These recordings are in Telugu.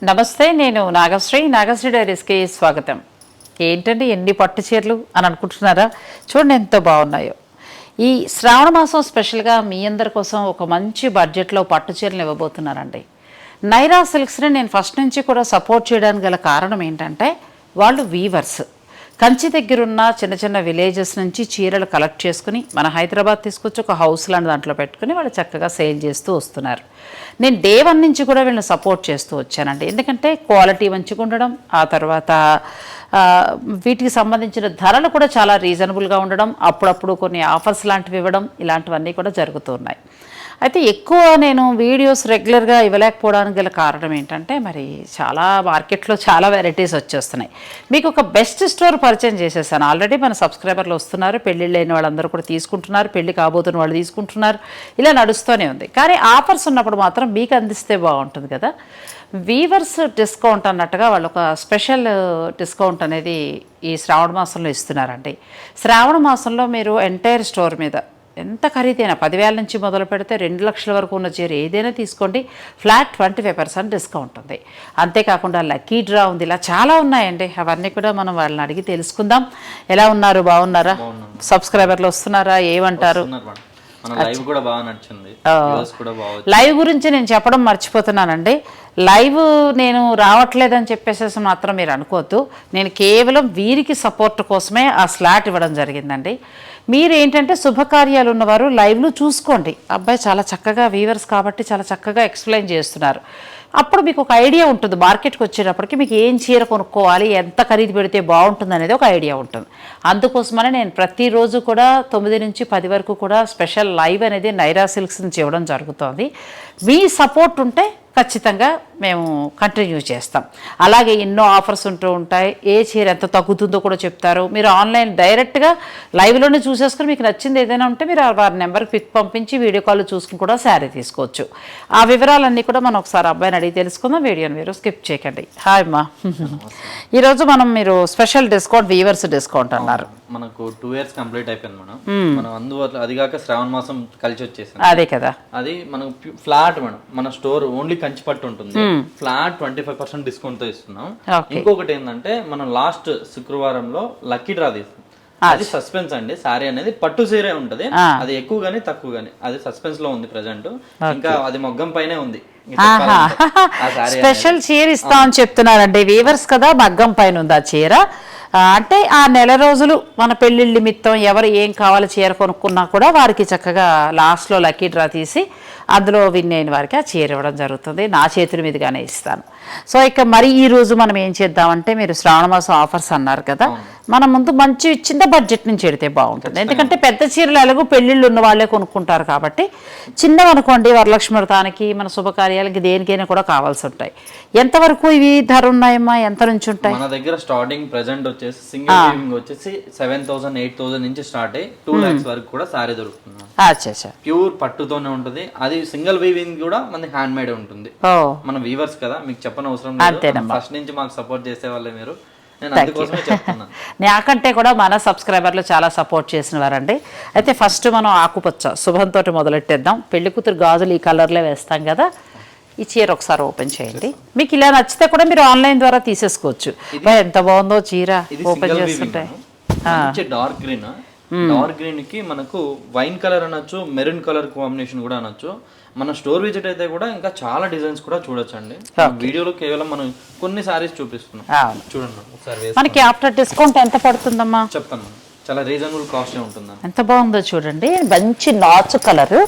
నమస్తే, నేను నాగశ్రీ డైరీస్కి స్వాగతం. ఏంటండి ఎన్ని పట్టు చీరలు అని అనుకుంటున్నారా? చూడండి ఎంత బాగున్నాయో. ఈ శ్రావణ మాసం స్పెషల్గా మీ అందరి కోసం ఒక మంచి బడ్జెట్లో పట్టు చీరలు ఇవ్వబోతున్నారండి. నైరా సిల్క్స్ని నేను ఫస్ట్ నుంచి కూడా సపోర్ట్ చేయడానికి గల కారణం ఏంటంటే వాళ్ళు వీవర్స్. కంచి దగ్గరున్న చిన్న చిన్న విలేజెస్ నుంచి చీరలు కలెక్ట్ చేసుకుని మన హైదరాబాద్ తీసుకొచ్చి ఒక హౌస్ లాంటి దాంట్లో పెట్టుకుని వాళ్ళు చక్కగా సేల్ చేస్తూ వస్తున్నారు. నేను డే 1 నుంచి కూడా వీళ్ళని సపోర్ట్ చేస్తూ వచ్చానండి. ఎందుకంటే క్వాలిటీ మంచిగా ఉండడం, ఆ తర్వాత వీటికి సంబంధించిన ధరలు కూడా చాలా రీజనబుల్గా ఉండడం, అప్పుడప్పుడు కొన్ని ఆఫర్స్ లాంటివి ఇవ్వడం, ఇలాంటివన్నీ కూడా జరుగుతున్నాయి. అయితే ఎక్కువ నేను వీడియోస్ రెగ్యులర్గా ఇవ్వలేకపోవడానికి గల కారణం ఏంటంటే మరి చాలా మార్కెట్లో చాలా వెరైటీస్ వచ్చేస్తున్నాయి. మీకు ఒక బెస్ట్ స్టోర్ పరిచయం చేసేసాను. ఆల్రెడీ మన సబ్స్క్రైబర్లు వస్తున్నారు, పెళ్ళిళ్ళు అయిన వాళ్ళందరూ కూడా తీసుకుంటున్నారు, పెళ్ళి కాబోతున్న వాళ్ళు తీసుకుంటున్నారు, ఇలా నడుస్తూనే ఉంది. కానీ ఆఫర్స్ ఉన్నప్పుడు మాత్రం మీకు అందిస్తే బాగుంటుంది కదా. వీవర్స్ డిస్కౌంట్ అన్నట్టుగా వాళ్ళు ఒక స్పెషల్ డిస్కౌంట్ అనేది ఈ శ్రావణ మాసంలో ఇస్తున్నారండి. శ్రావణ మాసంలో మీరు ఎంటైర్ స్టోర్ మీద ఎంత ఖరీదైనా 10,000 నుంచి మొదలు పెడితే 2 లక్షల వరకు ఉన్న చీర ఏదైనా తీసుకోండి, ఫ్లాట్ 25% డిస్కౌంట్ ఉంది. అంతేకాకుండా లక్కీ డ్రా ఉంది, ఇలా చాలా ఉన్నాయండి. అవన్నీ కూడా మనం వాళ్ళని అడిగి తెలుసుకుందాం. ఎలా ఉన్నారు, బాగున్నారా? సబ్స్క్రైబర్లు వస్తున్నారా, ఏమంటారు? లైవ్ గురించి నేను చెప్పడం మర్చిపోతున్నానండి. లైవ్ నేను రావట్లేదని చెప్పేసి మాత్రం మీరు అనుకోవద్దు. నేను కేవలం వీరికి సపోర్ట్ కోసమే ఆ స్లాట్ ఇవ్వడం జరిగిందండి. మీరు ఏంటంటే శుభకార్యాలు ఉన్నవారు లైవ్లో చూసుకోండి. అబ్బాయి చాలా చక్కగా వీవర్స్ కాబట్టి చాలా చక్కగా ఎక్స్ప్లెయిన్ చేస్తున్నారు. అప్పుడు మీకు ఒక ఐడియా ఉంటుంది. మార్కెట్కి వచ్చేటప్పటికి మీకు ఏం చీర కొనుక్కోవాలి, ఎంత ఖరీదు పెడితే బాగుంటుంది అనేది ఒక ఐడియా ఉంటుంది. అందుకోసమనే నేను ప్రతిరోజు కూడా 9 నుంచి 10 వరకు కూడా స్పెషల్ లైవ్ అనేది నైరా సిల్క్స్ నుంచి ఇవ్వడం జరుగుతుంది. మీ సపోర్ట్ ఉంటే ఖచ్చితంగా మేము కంటిన్యూ చేస్తాం. అలాగే ఎన్నో ఆఫర్స్ ఉంటూ ఉంటాయి. ఏ చీర ఎంత తగ్గుతుందో కూడా చెప్తారు. మీరు ఆన్లైన్ డైరెక్ట్గా లైవ్లోనే చూసేసుకుని మీకు నచ్చింది ఏదైనా ఉంటే మీరు వారి నెంబర్కి పిక్ పంపించి వీడియో కాల్ చూసుకుని కూడా శారీ తీసుకోవచ్చు. ఆ వివరాలన్నీ కూడా మనం ఒకసారి అబ్బాయిని అడిగి తెలుసుకుందాం. వీడియోని మీరు స్కిప్ చేయకండి. హాయ్ అమ్మా. ఈరోజు మీరు స్పెషల్ డిస్కౌంట్, వీవర్స్ డిస్కౌంట్ అన్నారు. మనకు 2 years కంప్లీట్ అయిపోయింది మేడం. మనం అందువల్ల అది కాక శ్రావణ మాసం కలిసి వచ్చేసింది. అదే కదా, అది మనకు ఫ్లాట్ మేడం. మన స్టోర్ ఓన్లీ కంచి పట్టు ఉంటుంది. ఫ్లాట్ 25% డిస్కౌంట్ తో ఇస్తున్నాం. ఇంకొకటి ఏంటంటే మనం లాస్ట్ శుక్రవారంలో లక్కీ డ్రా తీస్తాం. అది సస్పెన్స్ అండి. సారీ అనేది పట్టు సీరే ఉంటది. అది ఎక్కువ గానీ తక్కువ గానీ అది సస్పెన్స్ లో ఉంది ప్రెసెంట్. ఇంకా అది మొగ్గం పైనే ఉంది. స్పెషల్ చీర ఇస్తా అని చెప్తున్నారండి. వీవర్స్ కదా, మగ్గం పైన ఉంది ఆ చీర. అంటే ఆ నెల రోజులు మన పెళ్ళిళ్ళ నిమిత్తం ఎవరు ఏం కావాలో చీర కొనుక్కున్నా కూడా వారికి చక్కగా లాస్ట్లో లక్కీ డ్రా తీసి అందులో విన్ అయిన వారికి ఆ చీర ఇవ్వడం జరుగుతుంది. నా చేతుల మీదుగానే ఇస్తాను. సో ఇక మరి ఈ రోజు మనం ఏం చేద్దామంటే, మీరు శ్రావణ మాసం ఆఫర్స్ అన్నారు కదా, మన ముందు మంచి చిన్న బడ్జెట్ నుంచి పెడితే బాగుంటుంది. ఎందుకంటే పెద్ద చీరలు ఎలాగో పెళ్ళిళ్ళు ఉన్న వాళ్ళే కొనుక్కుంటారు కాబట్టి చిన్నవనుకోండి వరలక్ష్మి వ్రతానికి, మన శుభకార్యాలకి, దేనికైనా కూడా కావాల్సి ఉంటాయి. ఎంతవరకు ఇవి ధర ఉన్నాయమ్మా, ఎంత నుంచి ఉంటాయి? మన దగ్గర స్టార్టింగ్ ప్రెసెంట్ వచ్చేసి సింగిల్ వీవింగ్ వచ్చేసి 7,000 8,000 నుంచి స్టార్ట్ అయ్యి 2 lakhs వరకు కూడా సారీ దొరుకుతుంది. ప్యూర్ పట్టుతోనే ఉంటుంది. అది సింగిల్ వీవింగ్ కూడా మన హ్యాండ్ మేడ్ ఉంటుంది. మన వీవర్స్ కదా, మీకు చెప్పని అవసరం లేదు. ఫస్ట్ నుంచి మాకు సపోర్ట్ చేసే వాళ్ళే మీరు. నాకంటే కూడా మన సబ్స్క్రైబర్లు చాలా సపోర్ట్ చేసిన వారండి. అయితే ఫస్ట్ మనం ఆకుపచ్చ శుభంతో మొదలెట్టేద్దాం. పెళ్లి కూతురు గాజులు ఈ కలర్లో వేస్తాం కదా. ఈ చీర ఒకసారి ఓపెన్ చేయండి. మీకు ఇలా నచ్చితే కూడా మీరు ఆన్లైన్ ద్వారా తీసేసుకోవచ్చు. ఎంత బాగుందో చీర ఓపెన్ చేస్తుంటే. డార్క్ గ్రీన్, డార్క్ గ్రీన్ కి మనకు వైన్ కలర్ అనొచ్చు, మెరూన్ కలర్ కాంబినేషన్ కూడా అనొచ్చు. మన స్టోర్ విజిట్ అయితే కూడా ఇంకా చాలా డిజైన్స్ కూడా చూడొచ్చు అండి. వీడియోలో కేవలం మనం కొన్ని సారీస్ చూపిస్తున్నాం. చూడండి ఒకసారి. మనకి ఆఫ్టర్ డిస్కౌంట్ ఎంత పడుతుందమ్మా చెప్తాను. చాలా రీజనబుల్ కాస్ట్ ఉంటుంది. ఎంత బాగుందో చూడండి. మంచి నాచు కలర్,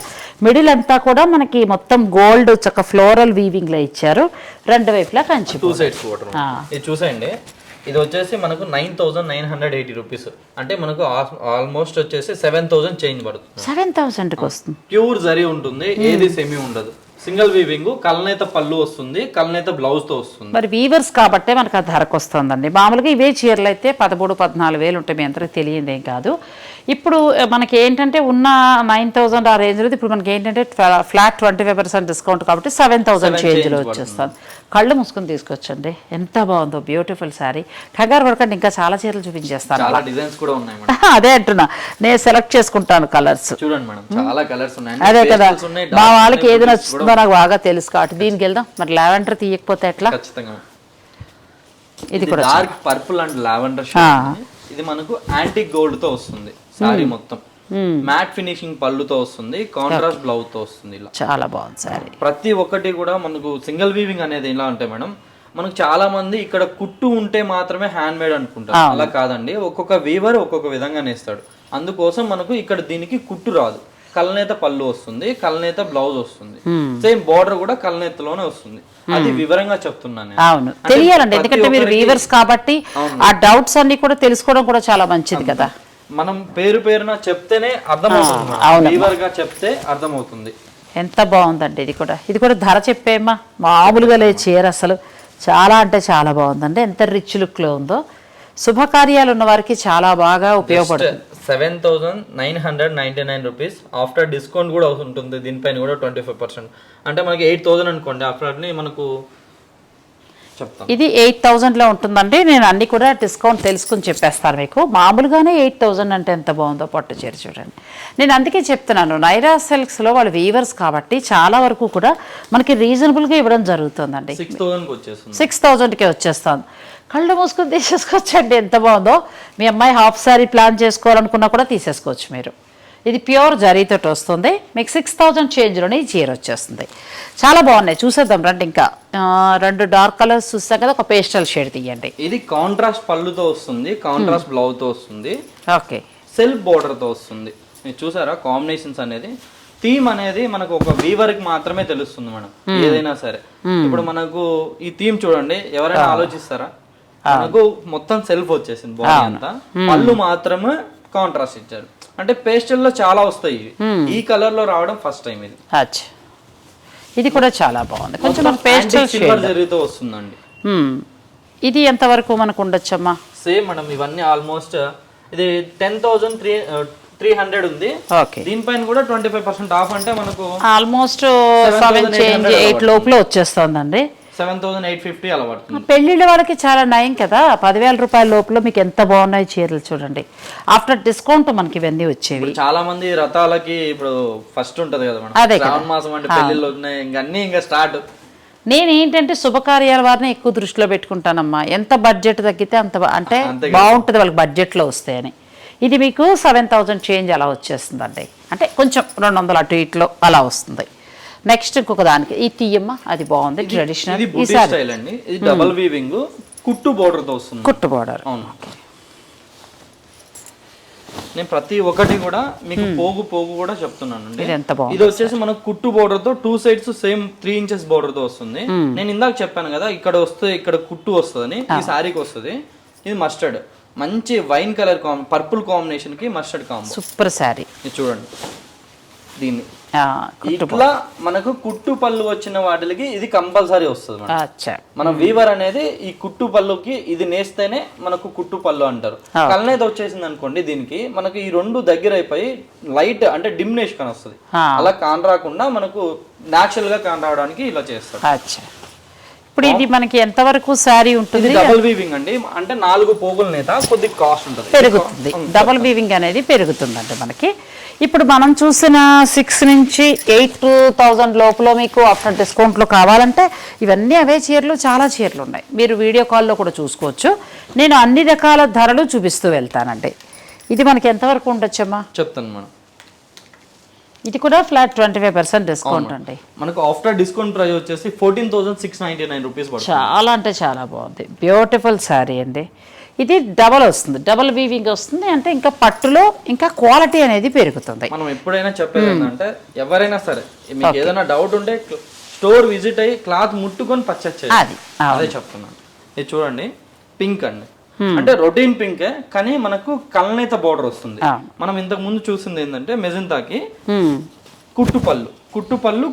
మిడిల్ అంతా కూడా మనకి మొత్తం గోల్డ్ చక్క ఫ్లోరల్ వీవింగ్ లో ఇచ్చారు. రెండు వైపులా కంచి 2 sides ఇది చూసేయండి. ఇది వచ్చేసి మనకు 9,980 రూపీస్. అంటే మనకు ఆల్మోస్ట్ వచ్చేసి 7,000 చేంజ్ పడుతుంది. 7,000 వస్తుంది. ప్యూర్ జరీ ఉంటుంది, ఏది సెమీ ఉండదు. సింగిల్ వీవింగ్, కల్నేత పళ్ళు వస్తుంది, కల్నేత బ్లౌజ్ తో వస్తుంది. మరి వీవర్స్ కాబట్టే మనకు ఆ ధరకు వస్తుందండి. మామూలుగా ఇవే చీరలు అయితే 13,000 14,000 ఉంటాయి. మీ అందరికి తెలియదేం కాదు. ఇప్పుడు మనకి ఏంటంటే ఉన్న 9,000 ఆ రేంజ్లో ఇప్పుడు మనకి ఏంటంటే ఫ్లాట్ 25% డిస్కౌంట్ కాబట్టి 7,000 చేంజ్లో వచ్చేస్తుంది. కళ్ళు మూసుకొని తీసుకొచ్చండి. ఎంత బాగుందో బ్యూటిఫుల్ శారీ. కంగారు పడకండి, ఇంకా చాలా చీరలు చూపించేస్తాను. చాలా డిజైన్స్ కూడా ఉన్నాయి మేడం. అదే అంటున్నా, నేను సెలెక్ట్ చేసుకుంటాను కలర్స్. చూడండి మేడం, చాలా కలర్స్ ఉన్నాయి. అదే కదా, మా వాళ్ళకి ఏది నచ్చుతుందో నాకు బాగా తెలుసు కాబట్టి దీనికి వెళ్దాం. మరి లావెండర్ తీయకపోతే ఎట్లా? ఖచ్చితంగా. ఇది కూడా dark purple and lavender shade. ఇది మనకు యాంటిక్ గోల్డ్ తో వస్తుంది సారీ మొత్తం. మ్యాట్ ఫినిషింగ్ పళ్ళుతో వస్తుంది, కాంట్రాస్ట్ బ్లౌజ్ తో వస్తుంది. ఇలా చాలా బాగుంది సారీ. ప్రతి ఒక్కటి కూడా మనకు సింగిల్ వీవింగ్ అనేది ఎలా అంటే మేడం, మనకు చాలా మంది ఇక్కడ కుట్టు ఉంటే మాత్రమే హ్యాండ్ మేడ్ అనుకుంటారు. అలా కాదండి, ఒక్కొక్క వీవర్ ఒక్కొక్క విధంగా నేస్తాడు. అందుకోసం మనకు ఇక్కడ దీనికి కుట్టు రాదు. కల్నేత పళ్ళు వస్తుంది, కల్నేత బ్లౌజ్ వస్తుంది, సేమ్ బార్డర్ కూడా కల్నేతలోనే వస్తుంది. అది వివరంగా చెప్తున్నాను. అవును, తెలియాలండి, ఎందుకంటే మీరు వీవర్స్ కాబట్టి ఆ డౌట్స్ అన్ని కూడా తెలుసుకోవడం కూడా చాలా మంచిది కదా. మనం పేరున చెప్తేనే అర్థమవుతుంది, వీవర్ గా చెప్తే అర్థమవుతుంది. ఎంత బాగుందండి ఇది కూడా ధర చెప్పేమ్మా, మామూలుగా లేదు చీర అసలు. చాలా అంటే చాలా బాగుందండి, ఎంత రిచ్ లుక్ లో ఉందో. శుభకార్యాలు ఉన్న వారికి చాలా బాగా ఉపయోగపడుతుంది. 7,999 రూపీస్. ఆఫ్టర్ డిస్కౌంట్ కూడా ఉంటుంది దీనిపైన కూడా 25%. అంటే మనకి 8,000 అనుకోండి, ఆఫ్టర్ మనకు చెప్తాను. ఇది 8,000లో ఉంటుందండి. నేను అన్ని కూడా డిస్కౌంట్ తెలుసుకుని చెప్పేస్తాను మీకు. మామూలుగానే 8,000 అంటే ఎంత బాగుందో పట్టు చీర చూడండి. నేను అందుకే చెప్తున్నాను, నైరా సిల్క్స్లో వాళ్ళు వీవర్స్ కాబట్టి చాలా వరకు కూడా మనకి రీజనబుల్గా ఇవ్వడం జరుగుతుందండి. 6,000కే వచ్చేస్తుంది. కళ్ళు మూసుకొని తీసేసుకోవచ్చండి, ఎంత బాగుందో. మీ అమ్మాయి హాఫ్ సారీ ప్లాన్ చేసుకోవాలనుకున్నా కూడా తీసేసుకోవచ్చు మీరు. ఇది ప్యూర్ జరీతో వస్తుంది. మీకు 6,000 చేంజ్లోనే ఈ చీర వచ్చేస్తుంది. చాలా బాగున్నాయి, చూసేద్దాం రండి. ఇంకా 2 డార్క్ కలర్స్ చూస్తాం కదా, ఒక పేస్టల్ షేడ్ తీయండి. ఇది కాంట్రాస్ట్ పళ్ళుతో వస్తుంది, కాంట్రాస్ట్ బ్లౌజ్ తో వస్తుంది, ఓకే, సెల్ఫ్ బోర్డర్ తో వస్తుంది. మీరు చూసారా కాంబినేషన్స్ అనేది? థీమ్ అనేది మనకు ఒక వీవర్ కి మాత్రమే తెలుస్తుంది మేడం, ఏదైనా సరే. ఇప్పుడు మనకు ఈ థీమ్ చూడండి, ఎవరైనా ఆలోచిస్తారా? మనకు మొత్తం సెల్ఫ్ వచ్చేసింది బాడీ అంతా, పళ్ళు మాత్రమే కాంట్రాస్ట్ ఇచ్చారు. అంటే పేస్టల్ లో చాలా వస్తాయి, ఈ కలర్ లో రావడం ఫస్ట్ టైం. ఇది కూడా చాలా బాగుంది, కొంచెం పేస్టల్ సిల్వర్ జరీతో వస్తుందండి. ఇది ఎంత వరకు మనకు ఉండొచ్చమ్మా? సేమ్ మేడం, ఇవన్నీ ఆల్మోస్ట్ ఇది 10,300 ఉంది. దీనిపైన కూడా 25% ఆఫ్. అంటే మనకు ఆల్మోస్ట్ 7,800 లోపల వచ్చేస్తుందండి. 7,850 అలా పడుతుంది. పెళ్లిళ్ళ వాళ్ళకి చాలా నయం కదా. 10,000 రూపాయల లోపల మీకు ఎంత బాగున్నాయి చీరలు చూడండి. ఆఫ్టర్ డిస్కౌంట్ మనకి ఇవన్నీ వచ్చేవి. చాలా మంది రథాలకి ఇప్పుడు ఫస్ట్ ఉంటది కదా మేడం, శ్రావణ మాసం అంటే పెళ్లిళ్ళు ఉన్నాయి, ఇంకా స్టార్ట్. నేనేంటంటే శుభకార్యాల వారిని ఎక్కువ దృష్టిలో పెట్టుకుంటానమ్మా. ఎంత బడ్జెట్ తగ్గితే అంత అంటే బాగుంటుంది వాళ్ళకి బడ్జెట్లో వస్తాయని. ఇది మీకు 7,000 చేంజ్ అలా వచ్చేస్తుందండి, అంటే కొంచెం 200 అటు ఇట్లో అలా వస్తుంది. నెక్స్ట్ ఇంకొక దానికి ఈ తీయమ్మ, అది బాగుంది, ట్రెడిషనల్ స్టైల్ అండి. ఇది డబుల్ వీవింగ్, కుట్టు బోర్డర్ తో వస్తుంది. కుట్టు బోర్డర్, అవును. నేను ప్రతి ఒక్కటి కూడా మీకు పోగు కూడా చెప్తున్నాను. ఇది వచ్చేసి మనకు కుట్టు బోర్డర్ తో 2 సైడ్స్ సేమ్ 3 ఇంచెస్ బోర్డర్ తో వస్తుంది. నేను ఇందాక చెప్పాను కదా, ఇక్కడ వస్తే ఇక్కడ కుట్టు వస్తుందని, ఈ శారీకి వస్తుంది. ఇది మస్టర్డ్, మంచి వైన్ కలర్ పర్పుల్ కాంబినేషన్ కి మస్టర్డ్ కాంబో, సూపర్ శారీ. ఇది చూడండి, దీన్ని ఇట్లా మనకు కుట్టు పళ్ళు వచ్చిన వాటికి ఇది కంపల్సరీ వస్తుంది. మన వీవర్ అనేది ఈ కుట్టు పళ్ళుకి ఇది నేస్తేనే మనకు కుట్టు పళ్ళు అంటారు. కలనేత వచ్చేసింది అనుకోండి, దీనికి మనకు ఈ 2 దగ్గర అయిపోయి లైట్ అంటే డిమినేషన్ వస్తుంది. అలా కాన్ రాకుండా మనకు నాచురల్ గా కాన్ రావడానికి ఇలా చేస్తారు. ఇప్పుడు ఇది మనకి ఎంత వరకు శారీ ఉంటుంది? డబుల్ వీవింగ్ అండి, అంటే 4 పోగుల నేత, కొద్దిగా కాస్ట్ ఉంటుంది, పెరుగుతుంది. డబుల్ వీవింగ్ అనేది పెరుగుతుంది అంటే మనకి. ఇప్పుడు మనం చూసిన 6 నుంచి 8,000 లోపల మీకు ఆఫ్టర్ డిస్కౌంట్లో కావాలంటే ఇవన్నీ అవే చీరలు, చాలా చీరలు ఉన్నాయి. మీరు వీడియో కాల్లో కూడా చూసుకోవచ్చు. నేను అన్ని రకాల ధరలు చూపిస్తూ వెళ్తానండి. ఇది మనకి ఎంతవరకు ఉండొచ్చమ్మా? చెప్తాను మేడం. ఇది కూడా ఫ్లాట్ 25% డిస్కౌంట్ అండి. మనకు ఆఫ్టర్ డిస్కౌంట్ ప్రైస్ వచ్చేసి 14,699 రూపీస్. చాలా అంటే చాలా బాగుంది, బ్యూటిఫుల్ శారీ అండి. ఇది డబల్ వస్తుంది, డబల్ వీవింగ్ వస్తుంది, అంటే ఇంకా పట్టులో ఇంకా క్వాలిటీ అనేది పెరుగుతుంది. మనం ఎప్పుడైనా చెప్పేది ఏంటంటే, ఎవరైనా సరే మీకు ఏదైనా డౌట్ ఉంటే స్టోర్ విజిట్ అయ్యి క్లాత్ ముట్టుకొని పర్చేస్ చేయాలి. అదే చెప్తున్నాను. ఇది చూడండి, పింక్ అండి, అంటే రొటీన్ పింక్, కానీ మనకు కల్నేత బోర్డర్ వస్తుంది. మనం ఇంతకు ముందు చూసింది ఏంటంటే మెజంతాకి కుట్టు పళ్ళు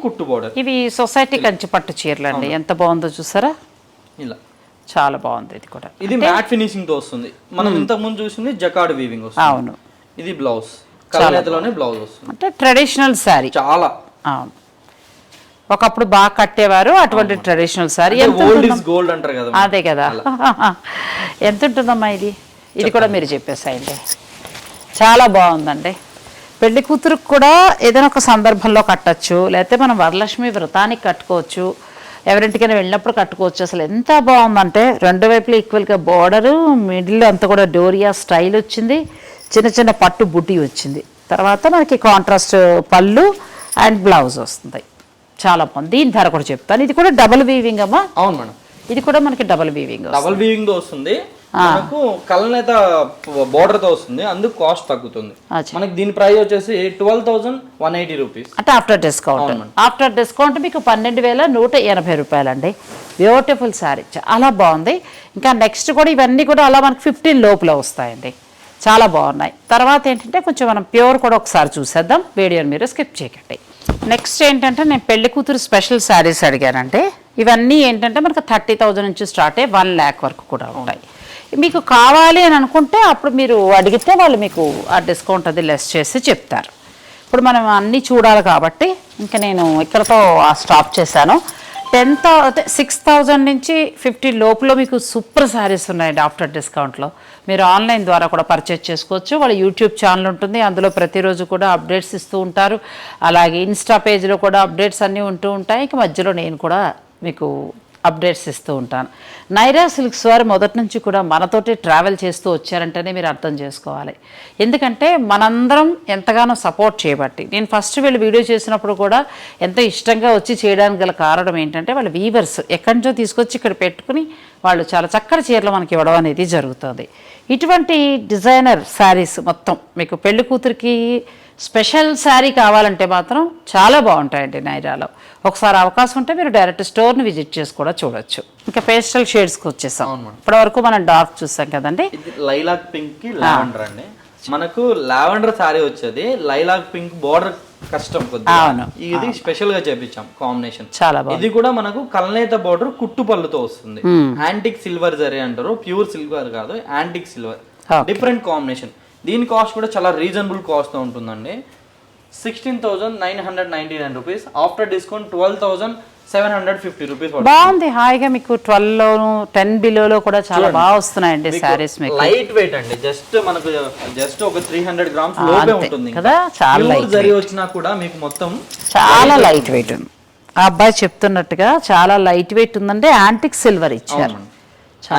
కుట్టు బోర్డర్. ఇవి సొసైటీ కంచి పట్టు చీరలు అండి, ఎంత బాగుందో చూసారా, ఇలా చాలా బాగుంది. ఇది కూడా ఇది మ్యాట్ ఫినిషింగ్ తో వస్తుంది. మనం ఇంతకు ముందు చూసింది జకార్డ్ వీవింగ్ వస్తుంది. అవును, ఇది బ్లౌజ్, కలనేతలోనే బ్లౌజ్ వస్తుంది. అంటే ట్రెడిషనల్ శారీ చాలా అవును, ఒకప్పుడు బాగా కట్టేవారు అటువంటి traditional sari. Old is gold అంటారు కదా, అదే కదా. ఎంత ఉంటుందమ్మా ఇది? ఇది కూడా మీరు చెప్పేసాయండి. చాలా బాగుందండి. పెళ్లి కూతురుకు కూడా ఏదైనా ఒక సందర్భంలో కట్టచ్చు, లేకపోతే మనం వరలక్ష్మి వ్రతానికి కట్టుకోవచ్చు, ఎవరింటికైనా వెళ్ళినప్పుడు కట్టుకోవచ్చు. అసలు ఎంత బాగుందంటే రెండు వైపులు ఈక్వల్గా బోర్డరు, మిడిల్ అంతా కూడా డోరియా స్టైల్ వచ్చింది, చిన్న చిన్న పట్టు బుట్టి వచ్చింది, తర్వాత మనకి కాంట్రాస్ట్ పళ్ళు అండ్ బ్లౌజ్ వస్తుంది. చాలా బాగుంది. దీని ధర కూడా చెప్తాను. ఇది కూడా డబుల్ వీవింగ్ అమ్మా? అవును మేడం, ఇది కూడా మనకి డబుల్ వీవింగ్ తో వస్తుంది. మనకు కలనేత బోర్డర్ తో వస్తుంది, అందుకు కాస్ట్ తగ్గుతుంది. మనకి దీని ప్రైస్ వచ్చేసి 12,180 రూపీస్. అంటే ఆఫ్టర్ డిస్కౌంట్. ఆఫ్టర్ డిస్కౌంట్ మీకు 12,180 రూపాయలండి. బ్యూటిఫుల్ శారీ, చాలా బాగుంది. ఇంకా నెక్స్ట్ కూడా ఇవన్నీ కూడా అలా మనకి 15 లోపల వస్తాయండి, చాలా బాగున్నాయి. తర్వాత ఏంటంటే కొంచెం మనం ప్యూర్ కూడా ఒకసారి చూసేద్దాం, వీడియోని మీరు స్కిప్ చేయకండి. నెక్స్ట్ ఏంటంటే నేను పెళ్లి కూతురు స్పెషల్ శారీస్ అడిగానంటే ఇవన్నీ ఏంటంటే మనకు 30,000 నుంచి స్టార్ట్ అయ్యి 1 lakh వరకు కూడా ఉంటాయి. మీకు కావాలి అని అనుకుంటే అప్పుడు మీరు అడిగితే వాళ్ళు మీకు ఆ డిస్కౌంట్ అది లెస్ చేసి చెప్తారు. ఇప్పుడు మనం అన్నీ చూడాలి కాబట్టి ఇంకా నేను ఇక్కడతో స్టాప్ చేశాను. 6,000 నుంచి 15 లోపల మీకు సూపర్ శారీస్ ఉన్నాయండి ఆఫ్టర్ డిస్కౌంట్లో. మీరు ఆన్లైన్ ద్వారా కూడా పర్చేజ్ చేసుకోవచ్చు. వాళ్ళ యూట్యూబ్ ఛానల్ ఉంటుంది, అందులో ప్రతిరోజు కూడా అప్డేట్స్ ఇస్తూ ఉంటారు. అలాగే ఇన్స్టా పేజ్లో కూడా అప్డేట్స్ అన్నీ ఉంటూ ఉంటాయి. ఇక మధ్యలో నేను కూడా మీకు అప్డేట్స్ ఇస్తూ ఉంటాను. నైరా సిల్క్స్ వారు మొదటి నుంచి కూడా మనతోటి ట్రావెల్ చేస్తూ వచ్చారంటేనే మీరు అర్థం చేసుకోవాలి. ఎందుకంటే మనందరం ఎంతగానో సపోర్ట్ చేయబట్టి, నేను ఫస్ట్ వీళ్ళు వీడియో చేసినప్పుడు కూడా ఎంతో ఇష్టంగా వచ్చి చేయడానికి గల కారణం ఏంటంటే వాళ్ళ వీవర్స్ ఎక్కడి నుంచో తీసుకొచ్చి ఇక్కడ పెట్టుకుని వాళ్ళు చాలా చక్కటి చీరలు మనకి ఇవ్వడం అనేది జరుగుతుంది. ఇటువంటి డిజైనర్ శారీస్ మొత్తం మీకు పెళ్లి కూతురికి స్పెషల్ శారీ కావాలంటే మాత్రం చాలా బాగుంటాయండి నైరాలో. ఒకసారి అవకాశం ఉంటే మీరు డైరెక్ట్ స్టోర్ని విజిట్ చేసి కూడా చూడొచ్చు. ఇంకా పేస్టల్ షేడ్స్కి వచ్చేసాం. ఇప్పటి వరకు మనం డార్క్ చూసాం కదండి. లైలాక్ పింక్ కి లావెండర్ అండి. మనకు లావెండర్ శారీ వచ్చేది లైలాక్ పింక్ బోర్డర్ కష్టం కొద్దిగా, ఇది స్పెషల్ గా చేపించాం కాంబినేషన్, చాలా బాగుంది. ఇది కూడా మనకు కలనేత బోర్డర్ కుట్టు పళ్ళుతో వస్తుంది. యాంటిక్ సిల్వర్ జరీ అంటారు, ప్యూర్ సిల్వర్ కాదు, యాంటిక్ సిల్వర్, డిఫరెంట్ కాంబినేషన్. దీని కాస్ట్ కూడా చాలా రీజనబుల్ కాస్ట్ తో ఉంటుందండి. 16,999 రూపీస్. After discount 12,750 rupees. బాగుంది, హాయిగా మీకు 12 10 బిలోలో కూడా చాలా బాగా వస్తున్నాయండి సారీస్. మీకు లైట్ వెయిట్ అండి, జస్ట్ ఒక 300 గ్రామ్స్ లోపే ఉంటుంది కదా. చాలా లైట్ జరీ వచ్చినా కూడా మీకు మొత్తం చాలా లైట్ వెయిట్ ఉంది. ఆ అబ్బాయి చెప్తున్నట్టుగా చాలా లైట్ వెయిట్ ఉందంటే యాంటిక్ సిల్వర్ ఇచ్చారు.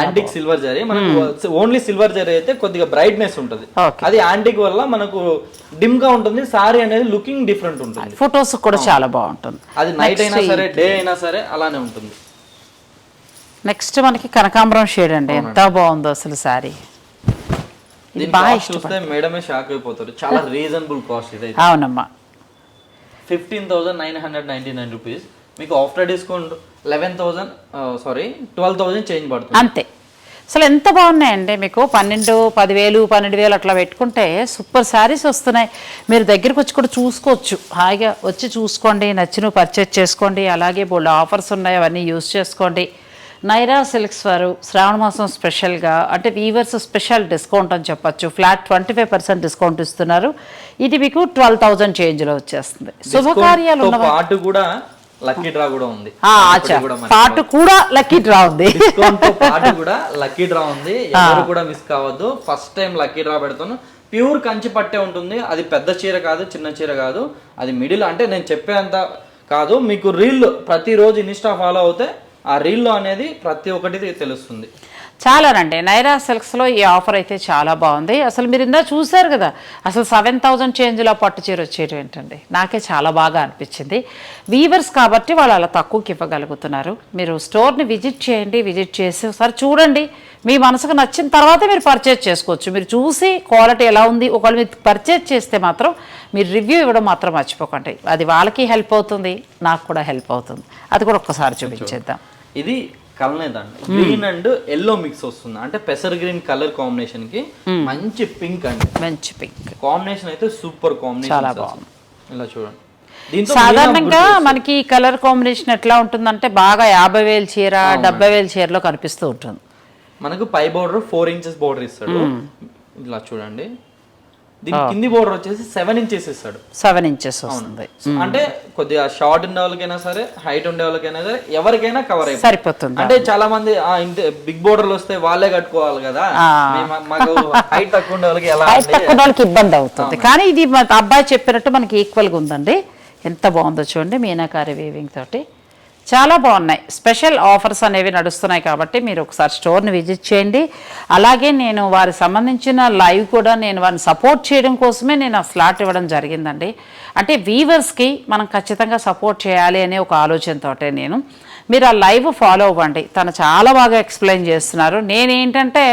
యాంటిక్ సిల్వర్ జరీ మనకు ఓన్లీ సిల్వర్ జరీ అయితే కొద్దిగా బ్రైట్నెస్ ఉంటుంది, అది యాంటిక్ వల్ల మనకు డిమ్ గా ఉంటుంది. సారీ అనేది లుకింగ్ డిఫరెంట్ ఉంటుంది, ఫొటోస్ కూడా చాలా బాగుంటుంది. అది నైట్ అయినా సరే డే అయినా సరే అలానే ఉంటుంది. నెక్స్ట్ మనకి కనకాంబరం షేడ్ అండి, ఎంత బాగుందో అసలు సారీ. ఇది బాగా చూస్తే మేడమే షాక్ అయిపోతారు, చాలా రీజనబుల్ కాస్ట్ ఇది. అవునమ్మా, 15,999 రూపీస్. మీకు ఆఫ్టర్ డిస్కౌంట్ 12,000 చేంజ్ పడుతుంది అంతే. అసలు ఎంత బాగున్నాయండి, మీకు 12,000 10,000 12,000 అట్లా పెట్టుకుంటే సూపర్ శారీస్ వస్తున్నాయి. మీరు దగ్గరికి వచ్చి కూడా చూసుకోవచ్చు, హాయిగా వచ్చి చూసుకోండి, నచ్చినవి పర్చేజ్ చేసుకోండి. అలాగే బోల్డ్ ఆఫర్స్ ఉన్నాయి, అవన్నీ యూజ్ చేసుకోండి. నైరా సిల్క్స్ వారు శ్రావణ మాసం స్పెషల్గా అంటే వీవర్స్ స్పెషల్ డిస్కౌంట్ అని చెప్పచ్చు, ఫ్లాట్ 25% డిస్కౌంట్ ఇస్తున్నారు. ఇది మీకు 12,000 చేంజ్లో వచ్చేస్తుంది. శుభకార్యాలు ఉన్న పాటు కూడా లక్కీ డ్రా కూడా ఉంది, పాటు కూడా లక్కీ డ్రా ఉంది, పాటు కూడా లక్కీ డ్రా ఉంది. ఎవరు కూడా మిస్ కావద్దు. ఫస్ట్ టైం లక్కీ డ్రా పెడతాను. ప్యూర్ కంచి పట్టే ఉంటుంది, అది పెద్ద చీర కాదు, చిన్న చీర కాదు, అది మిడిల్. అంటే నేను చెప్పేంత కాదు, మీకు రీల్ ప్రతిరోజు ఇన్స్టా ఫాలో అవుతే ఆ రీల్లో అనేది ప్రతి ఒక్కటి తెలుస్తుంది. చాలానండి, నైరా సిల్క్స్లో ఈ ఆఫర్ అయితే చాలా బాగుంది. అసలు మీరు ఇందా చూసారు కదా, అసలు 7,000 చేంజ్లో పట్టు చీర వచ్చేయడం ఏంటండి, నాకే చాలా బాగా అనిపించింది. వీవర్స్ కాబట్టి వాళ్ళు అలా తక్కువకి ఇవ్వగలుగుతున్నారు. మీరు స్టోర్ని విజిట్ చేయండి, విజిట్ చేసి ఒకసారి చూడండి, మీ మనసుకు నచ్చిన తర్వాత మీరు పర్చేజ్ చేసుకోవచ్చు. మీరు చూసి క్వాలిటీ ఎలా ఉంది, ఒకవేళ మీరు పర్చేజ్ చేస్తే మాత్రం మీరు రివ్యూ ఇవ్వడం మాత్రం మర్చిపోకండి, అది వాళ్ళకి హెల్ప్ అవుతుంది, నాకు కూడా హెల్ప్ అవుతుంది. అది కూడా ఒక్కసారి చూపించేద్దాం. ఇది కలనేదండి, గ్రీన్ అండ్ ఎల్లో మిక్స్ వస్తుంది, అంటే పెసర్ గ్రీన్ కలర్ కాంబినేషన్ కి మంచి పింక్ అండి, మంచి పింక్ కాంబినేషన్ అయితే సూపర్ కాంబినేషన్, చాలా బాగుంది. ఇలా చూడండి. సాధారణంగా మనకి కలర్ కాంబినేషన్ ఎట్లా ఉంటుందంటే బాగా 50,000 చీర 70,000 చీరలో కనిపిస్తూ ఉంటుంది. మనకు పై బోర్డర్ 4 ఇంచెస్ బోర్డర్ ఇస్తాడు. ఇలా చూడండి, దీని కింది బోర్డర్ వచ్చేసి 7 ఇంచెస్ ఇస్తాడు. 7 ఇంచెస్ వస్తుంది. అంటే కొద్దిగా షార్ట్ ఉండే వాళ్ళకైనా సరే, హైట్ ఉండే వాళ్ళకైనా సరే, ఎవరికైనా కవర్ అయిపోతుంది. సరిపోతుంది. అంటే చాలా మంది బిగ్ బోర్డర్లు వస్తే వాళ్ళే కట్టుకోవాలి కదా, మాకు హైట్ తక్కువ ఉండే వాళ్ళకి ఎలా, హైట్ తక్కువ వాళ్ళకి ఇబ్బంది అవుతుంది. కానీ ఇది మా అబ్బాయి చెప్పినట్టు మనకి ఈక్వల్గా ఉందండి. ఎంత బాగుందో చూడండి, మీనాకారి వీవింగ్ తోటి చాలా బాగున్నాయి. స్పెషల్ ఆఫర్స్ అనేవి నడుస్తున్నాయి కాబట్టి మీరు ఒకసారి స్టోర్ని విజిట్ చేయండి. అలాగే నేను వారికి సంబంధించిన లైవ్ కూడా నేను వారిని సపోర్ట్ చేయడం కోసమే నేను ఆ స్లాట్ ఇవ్వడం జరిగిందండి. అంటే వీవర్స్కి మనం ఖచ్చితంగా సపోర్ట్ చేయాలి అనే ఒక ఆలోచనతో నేను, మీరు ఆ లైవ్ ఫాలో అవ్వండి. తను చాలా బాగా ఎక్స్ప్లెయిన్ చేస్తున్నారు. నేనేంటంటే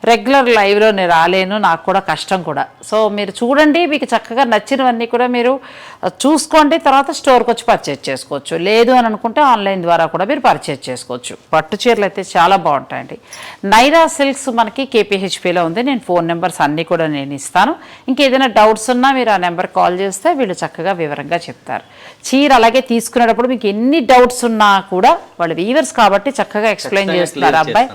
రెగ్యులర్ లైవ్లో నేను రాలేను, నాకు కూడా కష్టం కూడా. సో మీరు చూడండి, మీకు చక్కగా నచ్చినవన్నీ కూడా మీరు చూసుకోండి. తర్వాత స్టోర్కి వచ్చి పర్చేజ్ చేసుకోవచ్చు. లేదు అని అనుకుంటే ఆన్లైన్ ద్వారా కూడా మీరు పర్చేజ్ చేసుకోవచ్చు. పట్టు చీరలు అయితే చాలా బాగుంటాయండి. నైరా సిల్క్స్ మనకి KPHPలో ఉంది. నేను ఫోన్ నెంబర్స్ అన్నీ కూడా నేను ఇస్తాను. ఇంకేదైనా డౌట్స్ ఉన్నా మీరు ఆ నెంబర్ కాల్ చేస్తే వీళ్ళు చక్కగా వివరంగా చెప్తారు. చీర అలాగే తీసుకునేటప్పుడు మీకు ఎన్ని డౌట్స్ ఉన్నా కూడా వాళ్ళు వీవర్స్ కాబట్టి చక్కగా ఎక్స్ప్లెయిన్ చేస్తున్నారు. అబ్బాయి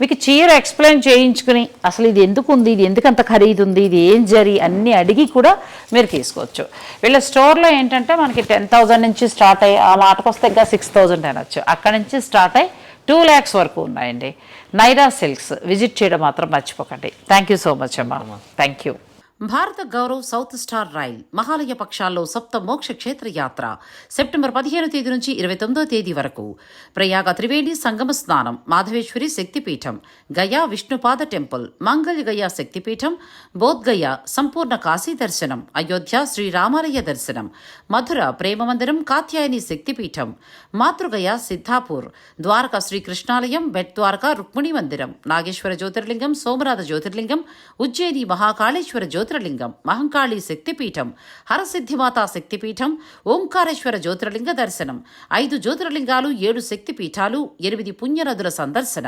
మీకు చీర ఎక్స్ప్లెయిన్ చేయించుకుని అసలు ఇది ఎందుకు ఉంది, ఇది ఎందుకు అంత ఖరీదు ఉంది, ఇది ఏం జరి అన్నీ అడిగి కూడా మీరు తీసుకోవచ్చు. వీళ్ళ స్టోర్లో ఏంటంటే మనకి 10,000 నుంచి స్టార్ట్ అయ్యి ఆ మాటకు వస్తే ఇంకా 6,000 అనొచ్చు. అక్కడి నుంచి స్టార్ట్ అయ్యి 2 lakhs వరకు ఉన్నాయండి. నైరా సిల్క్స్ విజిట్ చేయడం మాత్రం మర్చిపోకండి. థ్యాంక్ యూ సో మచ్ అమ్మా. Thank you. Bharat Gaurav south star rail Mahalaya పక్షాల్లో సప్త మోక్ష క్షేత్ర యాత్ర సెప్టెంబర్ 15వ తేదీ నుంచి 29వ తేదీ వరకు. ప్రయాగ త్రివేణి సంగమ స్నానం, మాధవేశ్వరి శక్తిపీఠం, గయా విష్ణుపాద టెంపుల్, మంగళ గయా శక్తిపీఠం, బోధ్గయ సంపూర్ణ కాశీ దర్శనం, అయోధ్య శ్రీరామాలయ దర్శనం, మధుర ప్రేమ మందిరం కాత్యాయని శక్తిపీఠం, మాతృగయ సిద్ధాపూర్, ద్వారకా శ్రీకృష్ణాలయం, బెట్ ద్వారకా రుక్మిణి మందిరం, నాగేశ్వర జ్యోతిర్లింగం, సోమనాథ జ్యోతిర్లింగం, ఉజ్జయిని మహాకాళేశ్వర జ్యోతిర్లింగం, మహంకాళి శక్తిపీఠం, హరసిద్ధిమాతా శక్తిపీఠం, ఓంకారేశ్వర జ్యోతిర్లింగ దర్శనం, 5 జ్యోతిర్లింగాలు, 7 శక్తిపీఠాలు, 8 పుణ్యనదుల సందర్శన.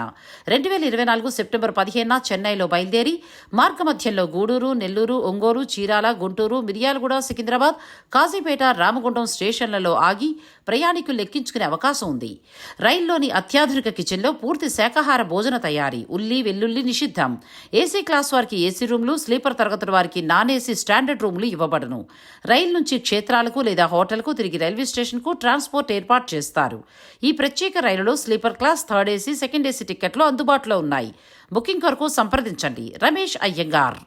2024 సెప్టెంబర్ 15న చెన్నైలో బయలుదేరి మార్గమధ్యంలో గూడూరు, నెల్లూరు, ఒంగోలు, చీరాల, గుంటూరు, మిర్యాలగూడ, సికింద్రాబాద్, కాజీపేట, రామగుండం స్టేషన్లలో ఆగి ప్రయాణికులు లెక్కించుకునే అవకాశం ఉంది. రైల్లోని అత్యాధునిక కిచెన్లో పూర్తి శాకాహార భోజన తయారీ, ఉల్లి వెల్లుల్లి నిషిద్ధం. ఏసీ క్లాస్ వారికి ఏసీ రూమ్లు, స్లీపర్ తరగతుల వారికి నాన్ ఏసీ స్టాండర్డ్ రూమ్లు ఇవ్వబడును. రైలు నుంచి క్షేత్రాలకు లేదా హోటల్కు తిరిగి రైల్వే స్టేషన్కు ట్రాన్స్పోర్ట్ ఏర్పాటు చేస్తారు. ఈ ప్రత్యేక రైలులో sleeper class, third AC, second AC టికెట్లు అందుబాటులో ఉన్నాయి. బుకింగ్ కొరకు సంప్రదించండి. రమేష్ అయ్యంగార్.